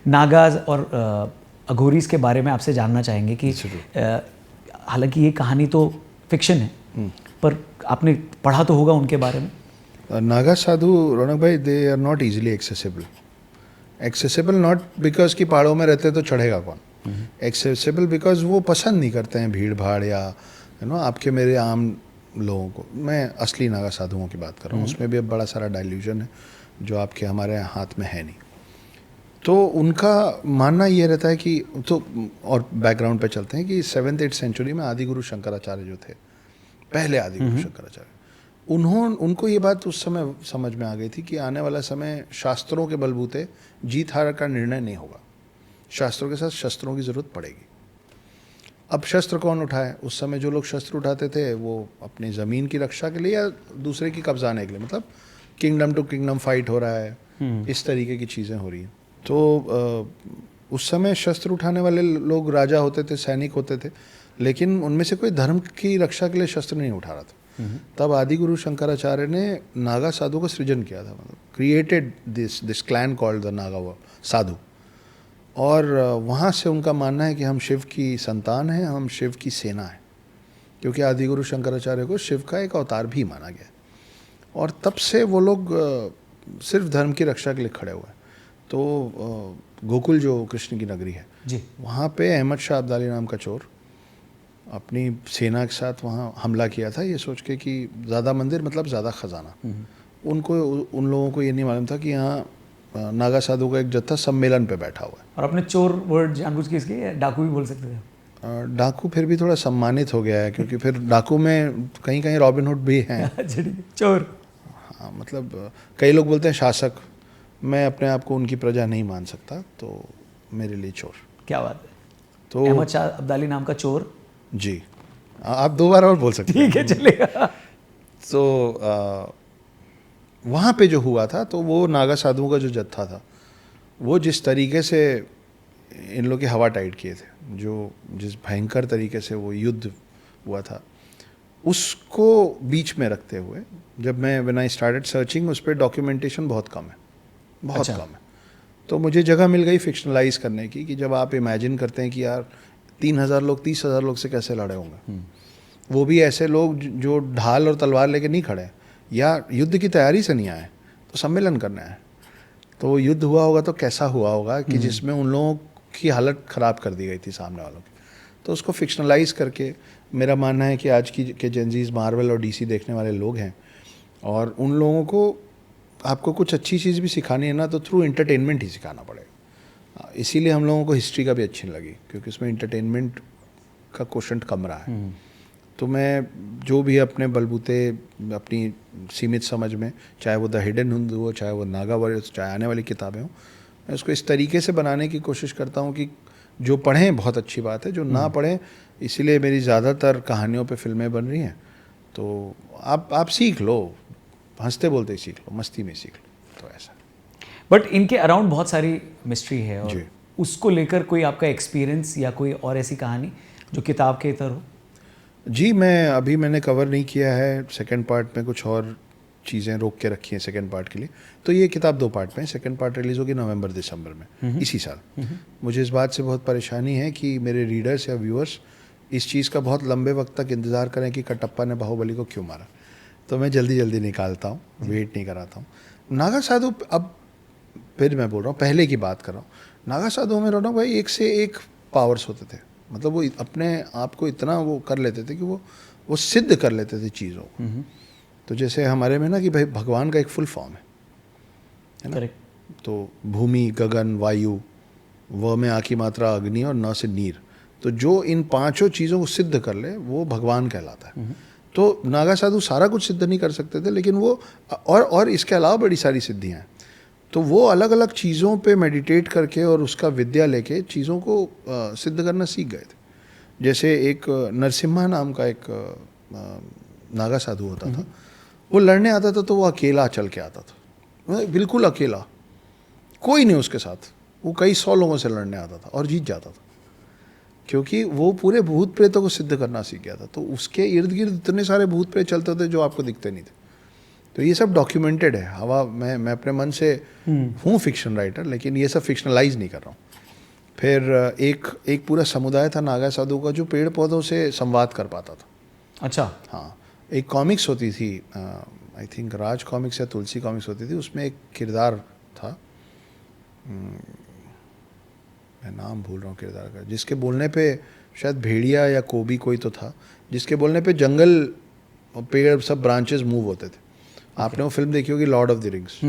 नागाज और अघोरीज के बारे में आपसे जानना चाहेंगे कि हालांकि ये कहानी तो फिक्शन है, पर आपने पढ़ा तो होगा उनके बारे में। नागा साधु रौनक भाई, they are not easily accessible not because कि पहाड़ों में रहते तो चढ़ेगा कौन, एक्सेसिबल बिकॉज वो पसंद नहीं करते हैं भीड़ भाड़ या आपके मेरे आम लोगों को। मैं असली नागा साधुओं की बात कर रहा हूँ, उसमें भी अब बड़ा सारा डाइल्यूजन है जो आपके हमारे हाथ में है नहीं। तो उनका मानना ये रहता है कि तो और बैकग्राउंड पे चलते हैं कि 7th-8th सेंचुरी में आदि गुरु शंकराचार्य जो थे, पहले आदि गुरु शंकराचार्य, उनको ये बात उस समय समझ में आ गई थी कि आने वाला समय शास्त्रों के बलबूते जीत हार का निर्णय नहीं होगा, शास्त्रों के साथ शस्त्रों की ज़रूरत पड़ेगी। अब शस्त्र कौन उठाए? उस समय जो लोग शस्त्र उठाते थे वो अपनी ज़मीन की रक्षा के लिए या दूसरे की कब्जाने के लिए, मतलब किंगडम टू किंगडम फाइट हो रहा है, इस तरीके की चीज़ें हो रही हैं। तो उस समय शस्त्र उठाने वाले लोग राजा होते थे, सैनिक होते थे, लेकिन उनमें से कोई धर्म की रक्षा के लिए शस्त्र नहीं उठा रहा था। तब आदि गुरु शंकराचार्य ने नागा साधु का सृजन किया था, मतलब created this clan called the Naga sadhu. और वहाँ से उनका मानना है कि हम शिव की संतान हैं, हम शिव की सेना है, क्योंकि आदि गुरु शंकराचार्य को शिव का एक अवतार भी माना गया। और तब से वो लोग सिर्फ धर्म की रक्षा के लिए खड़े हुए हैं। तो गोकुल जो कृष्ण की नगरी है जी, वहाँ पे अहमद शाह अब्दाली नाम का चोर अपनी सेना के साथ वहाँ हमला किया था, ये सोच के कि ज़्यादा मंदिर मतलब ज़्यादा ख़जाना। उन लोगों को ये नहीं मालूम था कि यहाँ नागा साधु का एक जत्था सम्मेलन पे बैठा हुआ है। और अपने चोर वर्ड जानबूझ के इसके डाकू भी बोल सकते थे। डाकू फिर भी थोड़ा सम्मानित हो गया है, क्योंकि फिर डाकू में कहीं कहीं रॉबिनहुड भी हैं। अच्छा, ठीक है, चोर। हाँ, मतलब कई लोग बोलते हैं शासक, मैं अपने आप को उनकी प्रजा नहीं मान सकता, तो मेरे लिए चोर। क्या बात है। तो अहमद शाह अब्दाली नाम का चोर। जी, आप 2 बार और बोल सकते हैं। ठीक है, चलेगा। तो वहाँ पे जो हुआ था, तो वो नागा साधुओं का जो जत्था था, वो जिस तरीके से इन लोग के हवा टाइट किए थे, जिस भयंकर तरीके से वो युद्ध हुआ था, उसको बीच में रखते हुए जब मैं व्हेन आई स्टार्टेड सर्चिंग, उस पर डॉक्यूमेंटेशन बहुत कम है, बहुत अच्छा। कम है। तो मुझे जगह मिल गई फिक्शनलाइज करने की, कि जब आप इमेजिन करते हैं कि यार 3,000 लोग 30,000 लोग से कैसे लड़े होंगे, वो भी ऐसे लोग जो ढाल और तलवार लेके नहीं खड़े या युद्ध की तैयारी से नहीं आए, तो सम्मेलन करना है। तो युद्ध हुआ होगा तो कैसा हुआ होगा कि जिसमें उन लोगों की हालत ख़राब कर दी गई थी सामने वालों की। तो उसको फिक्शनलाइज करके, मेरा मानना है कि आज की के जेनजीज मार्वल और डीसी देखने वाले लोग हैं, और उन लोगों को आपको कुछ अच्छी चीज़ भी सिखानी है ना, तो थ्रू एंटरटेनमेंट ही सिखाना पड़ेगा। इसीलिए हम लोगों को हिस्ट्री का भी अच्छी नहीं लगी, क्योंकि उसमें एंटरटेनमेंट का क्वोशंट कम रहा है। तो मैं जो भी अपने बलबूते अपनी सीमित समझ में, चाहे वो द हिडन हिंदू हो, चाहे वो नागा वॉरियर्स, चाहे आने वाली किताबें हों, मैं उसको इस तरीके से बनाने की कोशिश करता हूँ कि जो पढ़ें बहुत अच्छी बात है, जो ना पढ़ें, इसीलिए मेरी ज़्यादातर कहानियों पे फिल्में बन रही हैं। तो आप सीख लो, हंसते बोलते ही सीख लो, मस्ती में सीख लो, तो ऐसा। बट इनके अराउंड बहुत सारी मिस्ट्री है, जी। और उसको लेकर कोई आपका एक्सपीरियंस या कोई और ऐसी कहानी जो किताब के इतर हो? जी, मैंने कवर नहीं किया है। सेकंड पार्ट में कुछ और चीज़ें रोक के रखी हैं सेकंड पार्ट के लिए। तो ये किताब 2 पार्ट में है। सेकंड पार्ट रिलीज़ होगी नवंबर-दिसंबर में इसी साल। मुझे इस बात से बहुत परेशानी है कि मेरे रीडर्स या व्यूअर्स इस चीज़ का बहुत लंबे वक्त तक इंतज़ार करें कि कटप्पा ने बाहुबली को क्यों मारा। तो मैं जल्दी जल्दी निकालता हूँ, वेट नहीं कराता हूँ। नागा साधु, अब फिर मैं बोल रहा हूँ, पहले की बात कर रहा हूँ, नागा साधु में रौनक भाई एक से एक पावर्स होते थे। मतलब वो अपने आप को इतना वो कर लेते थे कि वो सिद्ध कर लेते थे चीज़ों को। तो जैसे हमारे में ना कि भाई भगवान का एक फुल फॉर्म है ना। करेक्ट। तो भूमि, गगन, वायु, व में आ की मात्रा अग्नि और न से नीर, तो जो इन 5 चीज़ों को सिद्ध कर ले वो भगवान कहलाता है। तो नागा साधु सारा कुछ सिद्ध नहीं कर सकते थे, लेकिन वो और इसके अलावा बड़ी सारी सिद्धियाँ हैं। तो वो अलग अलग चीज़ों पे मेडिटेट करके और उसका विद्या लेके चीज़ों को सिद्ध करना सीख गए थे। जैसे एक नरसिम्हा नाम का एक नागा साधु होता था, वो लड़ने आता था तो वो अकेला चल के आता था, बिल्कुल अकेला, कोई नहीं उसके साथ। वो कई 100 लोगों से लड़ने आता था और जीत जाता था, क्योंकि वो पूरे भूत प्रेतों को सिद्ध करना सीख गया था। तो उसके इर्द गिर्द इतने सारे भूत प्रेत चलते थे जो आपको दिखते नहीं थे। तो ये सब डॉक्यूमेंटेड है। हवा मैं अपने मन से हूँ फिक्शन राइटर, लेकिन ये सब फिक्शनलाइज नहीं कर रहा हूँ। फिर एक पूरा समुदाय था नागा साधु का जो पेड़ पौधों से संवाद कर पाता था। अच्छा। हाँ, एक कॉमिक्स होती थी, आई थिंक राज कॉमिक्स या तुलसी कॉमिक्स होती थी, उसमें एक किरदार था, मैं नाम भूल रहा हूँ किरदार का, जिसके बोलने पे शायद भेड़िया या कोबी कोई तो था, जिसके बोलने पे जंगल और पेड़ सब ब्रांचेस मूव होते थे। आपने वो फिल्म देखी होगी लॉर्ड ऑफ द रिंग्स,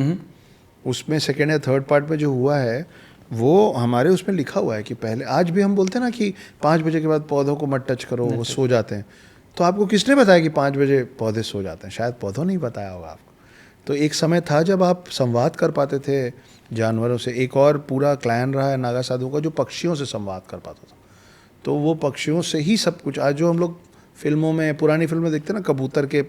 उसमें सेकेंड या थर्ड पार्ट में जो हुआ है वो हमारे उसमें लिखा हुआ है कि पहले, आज भी हम बोलते हैं ना कि 5 बजे के बाद पौधों को मत टच करो, वो सो जाते हैं। तो आपको किसने बताया कि 5 बजे पौधे सो जाते हैं? शायद पौधों नहीं बताया होगा आपको। तो एक समय था जब आप संवाद कर पाते थे जानवरों से। एक और पूरा क्लैन रहा है नागा साधुओं का जो पक्षियों से संवाद कर पाता था। तो वो पक्षियों से ही सब कुछ, आज जो हम लोग फिल्मों में, पुरानी फिल्म में देखते हैं ना, कबूतर के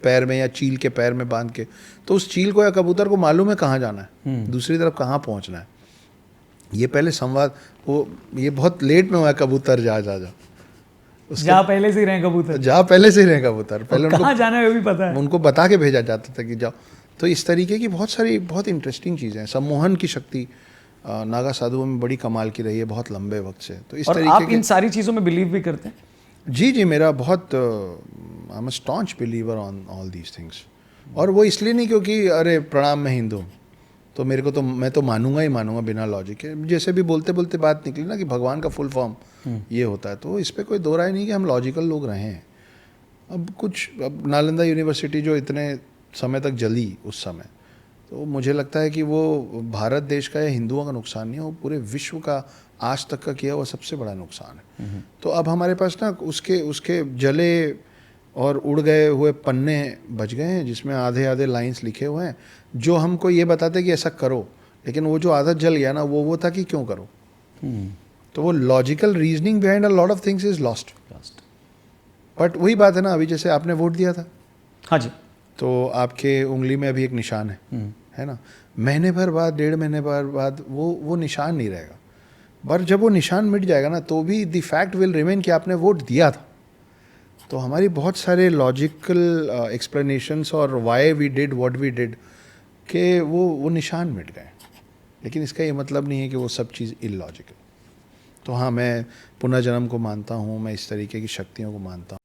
पैर में या चील के पैर में बांध के, तो उस चील को या कबूतर को मालूम है कहाँ जाना है, दूसरी तरफ कहाँ पहुँचना है। ये पहले संवाद, वो ये बहुत लेट में हुआ है कबूतर जा जा पहले से ही रहे कबूतर, जा पहले से ही रहे कबूतर, पहले कहाँ जाना है वो भी पता है, उनको बता के भेजा जाता था कि जाओ। तो इस तरीके की बहुत सारी बहुत इंटरेस्टिंग चीज़ें हैं। सम्मोहन की शक्ति नागा साधुओं में बड़ी कमाल की रही है बहुत लंबे वक्त से। तो इस और तरीके आप इन सारी चीज़ों में बिलीव भी करते हैं? जी, मेरा बहुत, I am a staunch believer on all these things. और वो इसलिए नहीं क्योंकि अरे प्रणाम मैं हिंदू हूँ तो मेरे को तो, मैं तो मानूंगा ही मानूंगा बिना लॉजिक के। जैसे भी बोलते बोलते बात निकली ना कि भगवान का फुल फॉर्म ये होता है, तो इस पर कोई दो राय नहीं कि हम लॉजिकल लोग रहे हैं। अब नालंदा यूनिवर्सिटी जो इतने समय तक जली उस समय, तो मुझे लगता है कि वो भारत देश का या हिंदुओं का नुकसान नहीं है, वो पूरे विश्व का आज तक का किया हुआ सबसे बड़ा नुकसान है। तो अब हमारे पास ना उसके जले और उड़ गए हुए पन्ने बच गए हैं जिसमें आधे आधे लाइंस लिखे हुए हैं जो हमको ये बताते कि ऐसा करो, लेकिन वो जो आधा जल गया ना वो था कि क्यों करो। तो वो logical reasoning behind a lot of things is lost. But वही बात है ना, अभी जैसे आपने वोट दिया था, हाँ जी, तो आपके उंगली में अभी एक निशान है ना, महीने भर बाद, 1.5 महीने भर बाद वो निशान नहीं रहेगा। पर जब वो निशान मिट जाएगा ना, तो भी द फैक्ट विल रिमेन कि आपने वोट दिया था। तो हमारी बहुत सारे लॉजिकल एक्सप्लेनेशंस और why we did what we did के वो निशान मिट गए। लेकिन इसका ये मतलब नहीं है कि वो सब चीज़ इलॉजिकल। तो हाँ, मैं पुनर्जन्म को मानता हूँ, मैं इस तरीके की शक्तियों को मानता हूँ।